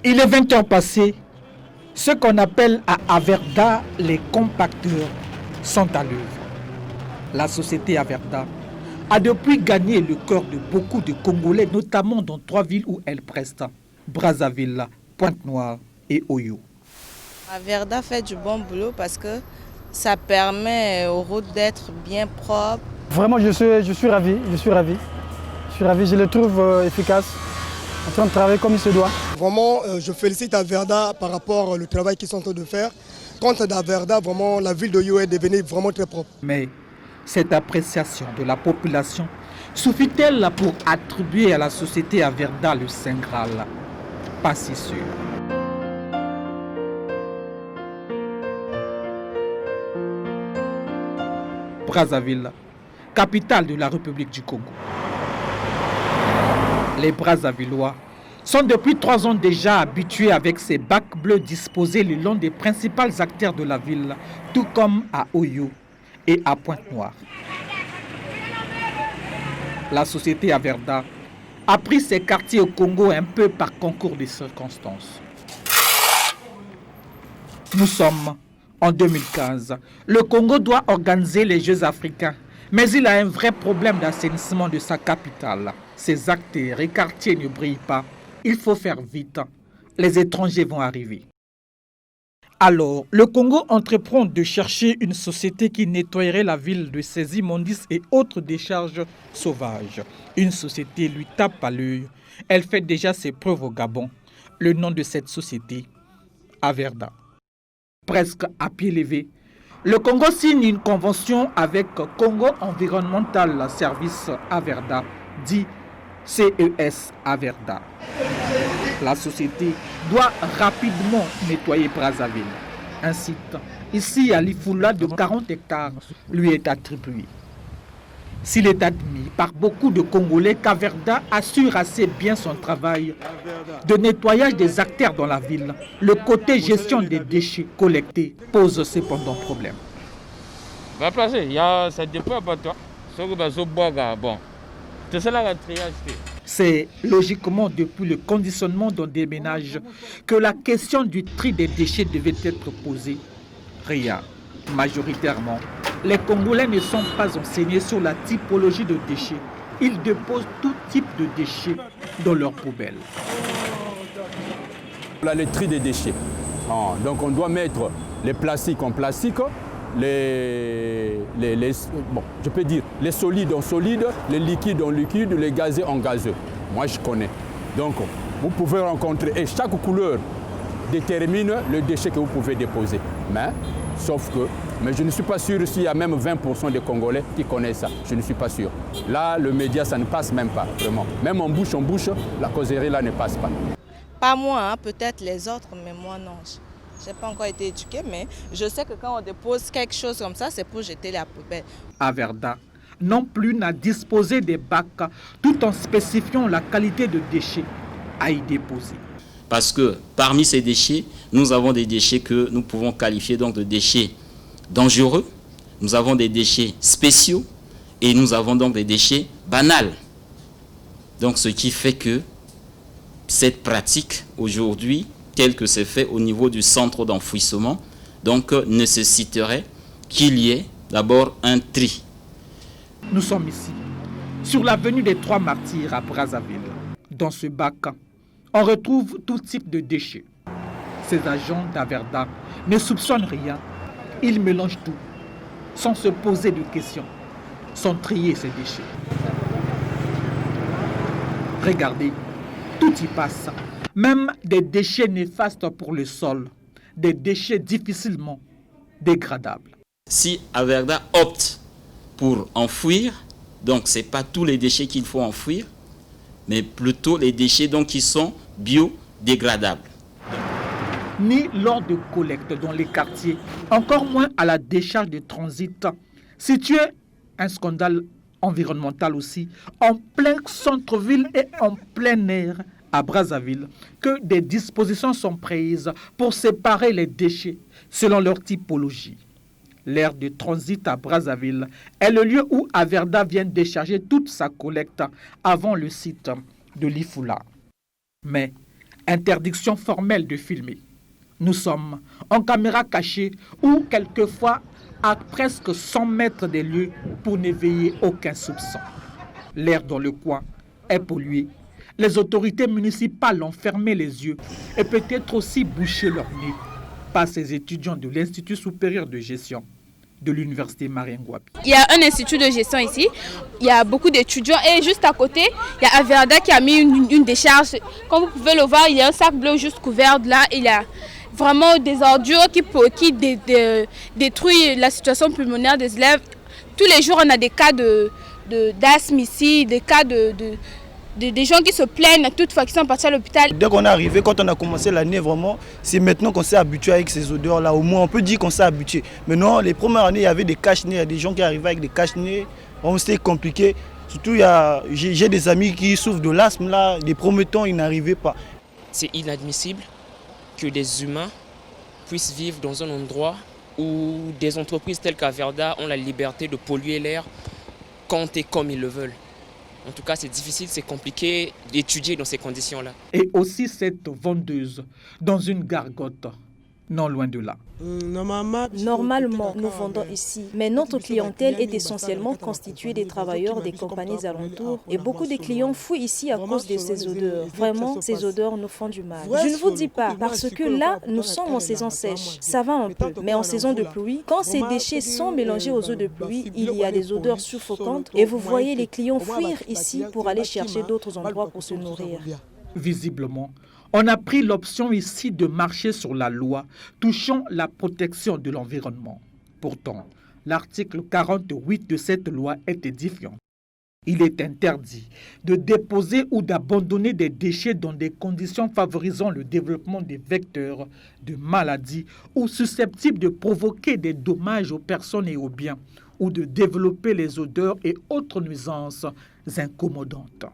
Il est 20 heures passées. Ce qu'on appelle à Averda les compacteurs sont à l'œuvre. La société Averda a depuis gagné le cœur de beaucoup de Congolais, notamment dans 3 villes où elle preste, Brazzaville, Pointe-Noire et Oyo. Averda fait du bon boulot parce que ça permet aux routes d'être bien propres. Vraiment, je suis ravi, je les trouve efficaces, en train de travailler comme il se doit. Vraiment, je félicite Averda par rapport au travail qu'ils sont en train de faire. Quant à Averda, vraiment, la ville de Oyo est devenue vraiment très propre. Mais cette appréciation de la population suffit-elle pour attribuer à la société Averda le Saint Graal? Pas si sûr. Brazzaville, capitale de la République du Congo. Les Brazzavillois sont depuis 3 ans déjà habitués avec ces bacs bleus disposés le long des principales artères de la ville, tout comme à Oyo et à Pointe-Noire. La société Averda a pris ses quartiers au Congo un peu par concours de circonstances. Nous sommes en 2015. Le Congo doit organiser les Jeux africains, mais il a un vrai problème d'assainissement de sa capitale. Ses artères et quartiers ne brillent pas. Il faut faire vite. Les étrangers vont arriver. Alors, le Congo entreprend de chercher une société qui nettoyerait la ville de ses immondices et autres décharges sauvages. Une société lui tape à l'œil. Elle fait déjà ses preuves au Gabon. Le nom de cette société, Averda. Presque à pied levé, le Congo signe une convention avec Congo Environmental Service Averda, dit CES Averda. La société doit rapidement nettoyer Brazzaville. Un site, ici à Lifula, de 40 hectares, lui est attribué. S'il est admis par beaucoup de Congolais qu'Averda assure assez bien son travail de nettoyage des artères dans la ville, le côté gestion des déchets collectés pose cependant problème. C'est logiquement depuis le conditionnement dans des ménages que la question du tri des déchets devait être posée. Rien. Majoritairement, les Congolais ne sont pas enseignés sur la typologie de déchets. Ils déposent tout type de déchets dans leurs poubelles. Le tri des déchets. Donc on doit mettre les plastiques en plastique, je peux dire les solides en solides, les liquides en liquides, les gazeux en gazeux. Moi je connais. Donc vous pouvez rencontrer, et chaque couleur détermine le déchet que vous pouvez déposer. Mais je ne suis pas sûr s'il y a même 20% des Congolais qui connaissent ça. Je ne suis pas sûr. Là, le média, ça ne passe même pas, vraiment. Même en bouche, la causerie là ne passe pas. Pas moi, peut-être les autres, mais moi non. Je n'ai pas encore été éduquée, mais je sais que quand on dépose quelque chose comme ça, c'est pour jeter la poubelle. Averda non plus n'a disposé des bacs tout en spécifiant la qualité de déchets à y déposer. Parce que parmi ces déchets, nous avons des déchets que nous pouvons qualifier donc de déchets dangereux. Nous avons des déchets spéciaux et nous avons donc des déchets banals. Donc ce qui fait que cette pratique aujourd'hui, tel que c'est fait au niveau du centre d'enfouissement, donc nécessiterait qu'il y ait d'abord un tri. Nous sommes ici, sur l'avenue des 3 Martyrs à Brazzaville. Dans ce bac, on retrouve tout type de déchets. Ces agents d'Averda ne soupçonnent rien. Ils mélangent tout, sans se poser de questions, sans trier ces déchets. Regardez, tout y passe. Même des déchets néfastes pour le sol, des déchets difficilement dégradables. Si Averda opte pour enfouir, donc ce n'est pas tous les déchets qu'il faut enfouir, mais plutôt les déchets donc, qui sont biodégradables. Ni lors de collecte dans les quartiers, encore moins à la décharge de transit. Situé un scandale environnemental aussi, en plein centre-ville et en plein air à Brazzaville, que des dispositions sont prises pour séparer les déchets selon leur typologie. L'aire de transit à Brazzaville est le lieu où Averda vient décharger toute sa collecte avant le site de Lifula. Mais Interdiction formelle de filmer. Nous sommes en caméra cachée ou quelquefois à presque 100 mètres des lieux pour n'éveiller aucun soupçon. L'air dans le coin est pollué. Les autorités municipales ont fermé les yeux et peut-être aussi bouché leur nez par ces étudiants de l'Institut supérieur de gestion de l'Université Marien Ngouabi. Il y a un institut de gestion ici, il y a beaucoup d'étudiants et juste à côté, il y a Averda qui a mis une décharge. Comme vous pouvez le voir, il y a un sac bleu juste couvert là, il y a vraiment des ordures qui détruisent la situation pulmonaire des élèves. Tous les jours, on a des cas d'asthme ici, des cas des gens qui se plaignent toutefois qui sont partis à l'hôpital. Dès qu'on est arrivé, quand on a commencé l'année, vraiment, c'est maintenant qu'on s'est habitué avec ces odeurs-là. Au moins, on peut dire qu'on s'est habitué. Mais non, les premières années, il y avait des cache-nez, il y a des gens qui arrivaient avec des cache-nez. Bon, c'était compliqué. Surtout, j'ai des amis qui souffrent de l'asthme, là. Les premiers temps, ils n'arrivaient pas. C'est inadmissible que des humains puissent vivre dans un endroit où des entreprises telles qu'Averda ont la liberté de polluer l'air quand et comme ils le veulent. En tout cas, c'est difficile, c'est compliqué d'étudier dans ces conditions-là. Et aussi cette vendeuse dans une gargote, non loin de là. Normalement, nous vendons ici, mais notre clientèle est essentiellement constituée des travailleurs des compagnies alentours et beaucoup de clients fuient ici à cause de ces odeurs. Vraiment, ces odeurs nous font du mal. Je ne vous dis pas, parce que là, nous sommes en saison sèche, ça va un peu, mais en saison de pluie, quand ces déchets sont mélangés aux eaux de pluie, il y a des odeurs suffocantes et vous voyez les clients fuir ici pour aller chercher d'autres endroits pour se nourrir. Visiblement, on a pris l'option ici de marcher sur la loi touchant la protection de l'environnement. Pourtant, l'article 48 de cette loi est édifiant. Il est interdit de déposer ou d'abandonner des déchets dans des conditions favorisant le développement des vecteurs de maladies ou susceptibles de provoquer des dommages aux personnes et aux biens ou de développer les odeurs et autres nuisances incommodantes.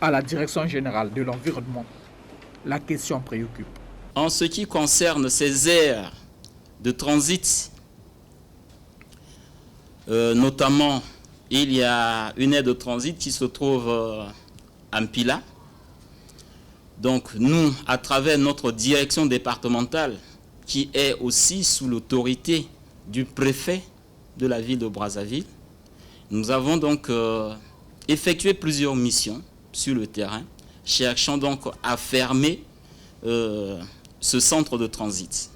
À la Direction générale de l'environnement, la question préoccupe. En ce qui concerne ces aires de transit, notamment, il y a une aire de transit qui se trouve à Mpila. Donc nous, à travers notre direction départementale, qui est aussi sous l'autorité du préfet de la ville de Brazzaville, nous avons donc effectué plusieurs missions sur le terrain, cherchant donc à fermer ce centre de transit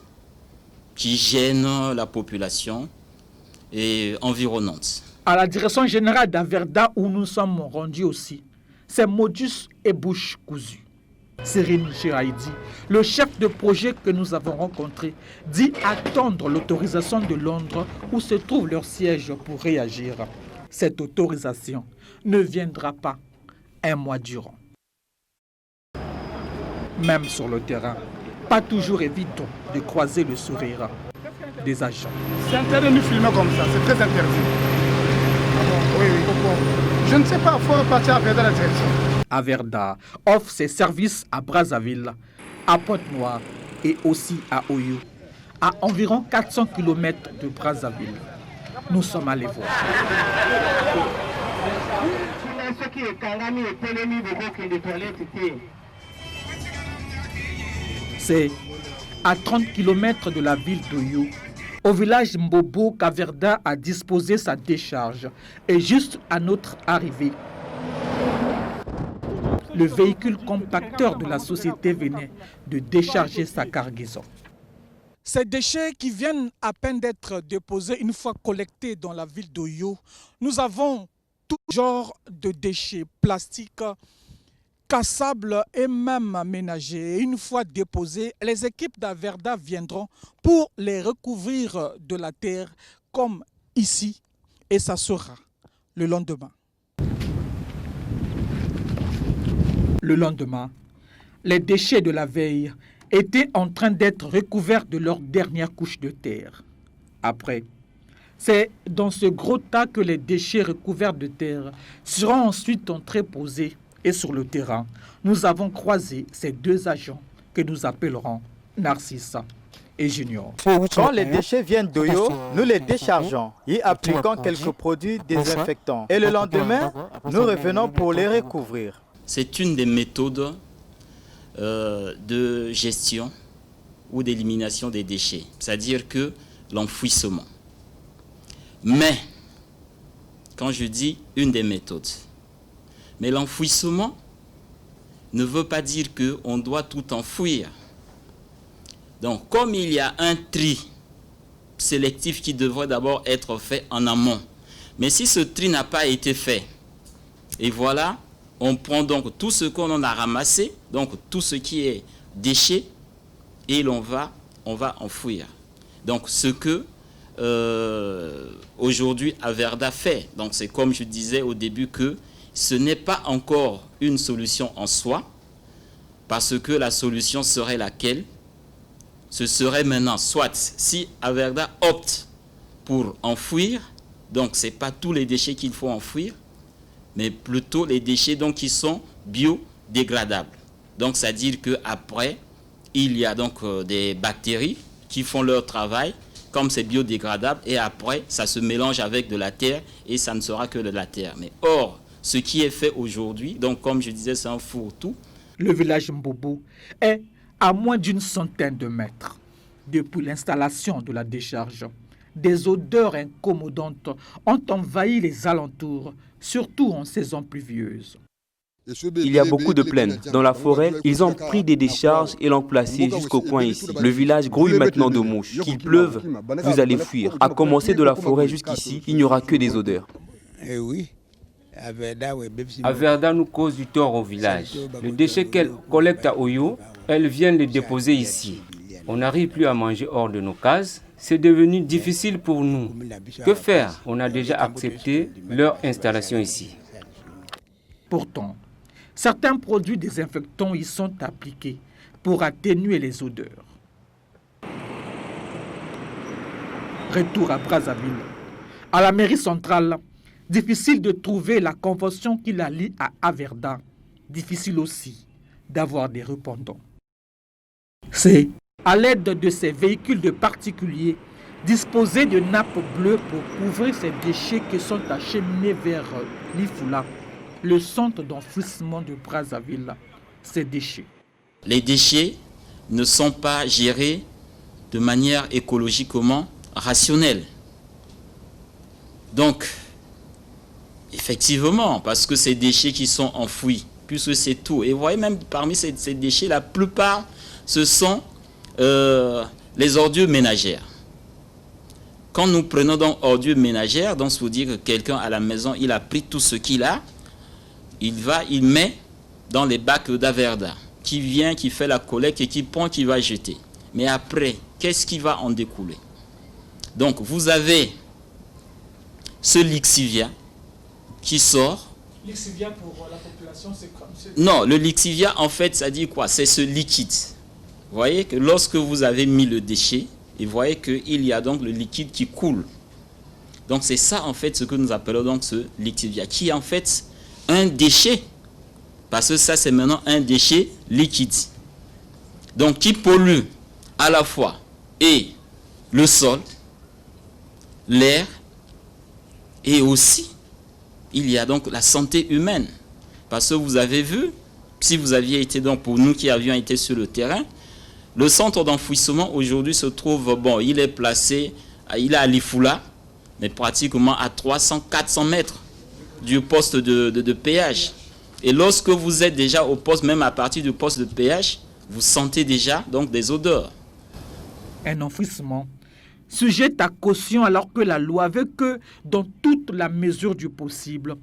qui gêne la population et environnante. À la direction générale d'Averda où nous sommes rendus aussi, c'est modus et bouche cousue. Serine Chiraïdi, le chef de projet que nous avons rencontré, dit attendre l'autorisation de Londres où se trouve leur siège pour réagir. Cette autorisation ne viendra pas un mois durant. Même sur le terrain, pas toujours évident de croiser le sourire des agents. C'est interdit de nous filmer comme ça, c'est très interdit. Oui, pourquoi? Je ne sais pas, il faut repartir à la direction. Averda offre ses services à Brazzaville, à Pointe-Noire et aussi à Oyo, à environ 400 km de Brazzaville. Nous sommes allés voir. C'est à 30 km de la ville d'Oyo, au village Mbobo, qu'Averda a disposé sa décharge. Et juste à notre arrivée, le véhicule compacteur de la société venait de décharger sa cargaison. Ces déchets qui viennent à peine d'être déposés une fois collectés dans la ville d'Oyo, nous avons tout genre de déchets plastiques, cassables et même ménagers. Une fois déposés, les équipes d'Averda viendront pour les recouvrir de la terre comme ici et ça sera le lendemain. Le lendemain, les déchets de la veille étaient en train d'être recouverts de leur dernière couche de terre. Après, c'est dans ce gros tas que les déchets recouverts de terre seront ensuite entreposés. Et sur le terrain, nous avons croisé ces deux agents que nous appellerons Narcissa et Junior. Quand les déchets viennent d'Oyo, nous les déchargeons, y appliquons quelques produits désinfectants. Et le lendemain, nous revenons pour les recouvrir. C'est une des méthodes de gestion ou d'élimination des déchets, c'est-à-dire que l'enfouissement. Mais, quand je dis une des méthodes, mais l'enfouissement ne veut pas dire qu'on doit tout enfouir. Donc, comme il y a un tri sélectif qui devrait d'abord être fait en amont, mais si ce tri n'a pas été fait, et voilà, on prend donc tout ce qu'on en a ramassé, donc tout ce qui est déchet, et on va enfouir. Donc, ce que aujourd'hui Averda fait, donc c'est comme je disais au début que ce n'est pas encore une solution en soi, parce que la solution serait laquelle? Ce serait maintenant, soit si Averda opte pour enfouir, donc ce n'est pas tous les déchets qu'il faut enfouir, mais plutôt les déchets donc, qui sont biodégradables. Donc c'est-à-dire qu'après, il y a donc des bactéries qui font leur travail, comme c'est biodégradable, et après, ça se mélange avec de la terre, et ça ne sera que de la terre. Mais or, ce qui est fait aujourd'hui, donc comme je disais, c'est un fourre-tout. Le village Mbobo est à moins d'une centaine de mètres. Depuis l'installation de la décharge, des odeurs incommodantes ont envahi les alentours, surtout en saison pluvieuse. Il y a beaucoup de plaintes. Dans la forêt, ils ont pris des décharges et l'ont placé jusqu'au coin ici. Le village grouille maintenant de mouches. Qu'il pleuve, vous allez fuir. À commencer de la forêt jusqu'ici, il n'y aura que des odeurs. Averda nous cause du tort au village. Les déchets qu'elle collecte à Oyo, elles viennent les déposer ici. On n'arrive plus à manger hors de nos cases. C'est devenu difficile pour nous. Que faire? On a déjà accepté leur installation ici. Pourtant, certains produits désinfectants y sont appliqués pour atténuer les odeurs. Retour à Brazzaville. À la mairie centrale, difficile de trouver la convention qui la lie à Averda. Difficile aussi d'avoir des répondants. C'est à l'aide de ces véhicules de particuliers disposés de nappes bleues pour couvrir ces déchets qui sont acheminés vers Lifula, le centre d'enfouissement de Brazzaville. Ces déchets. Les déchets ne sont pas gérés de manière écologiquement rationnelle. Donc, effectivement, parce que ces déchets qui sont enfouis, puisque c'est tout. Et vous voyez même parmi ces déchets, la plupart, ce sont les ordures ménagères. Quand nous prenons donc ordures ménagères, donc ça veut dire que quelqu'un à la maison, il a pris tout ce qu'il a, il met dans les bacs d'Averda, qui vient, qui fait la collecte et qui prend, qui va jeter. Mais après, qu'est-ce qui va en découler? Donc, vous avez ce lixivia qui sort. Lixivia pour la population, c'est comme ça? Non, le lixivia, en fait, ça dit quoi? C'est ce liquide. Vous voyez que lorsque vous avez mis le déchet, et vous voyez qu'il y a donc le liquide qui coule. Donc, c'est ça, en fait, ce que nous appelons donc ce lixivia, qui est en fait un déchet. Parce que ça, c'est maintenant un déchet liquide. Donc, qui pollue à la fois et le sol, l'air, et aussi, il y a donc la santé humaine. Parce que vous avez vu, si vous aviez été donc, pour nous qui avions été sur le terrain, le centre d'enfouissement aujourd'hui se trouve, bon, il est placé, il est à Lifula, mais pratiquement à 300-400 mètres du poste de péage. Et lorsque vous êtes déjà au poste, même à partir du poste de péage, vous sentez déjà donc des odeurs. Un enfouissement sujet à caution alors que la loi veut que, dans toute la mesure du possible,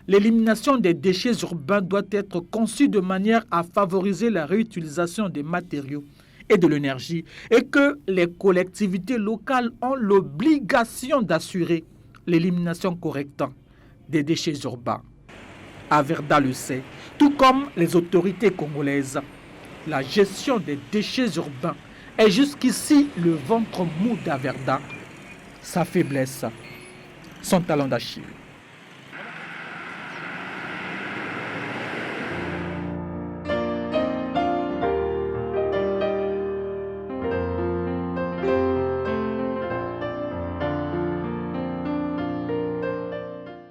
l'élimination des déchets urbains doit être conçue de manière à favoriser la réutilisation des matériaux et de l'énergie et que les collectivités locales ont l'obligation d'assurer l'élimination correcte des déchets urbains. Averda le sait, tout comme les autorités congolaises. La gestion des déchets urbains est jusqu'ici le ventre mou d'Averda, sa faiblesse, son talent d'Achille.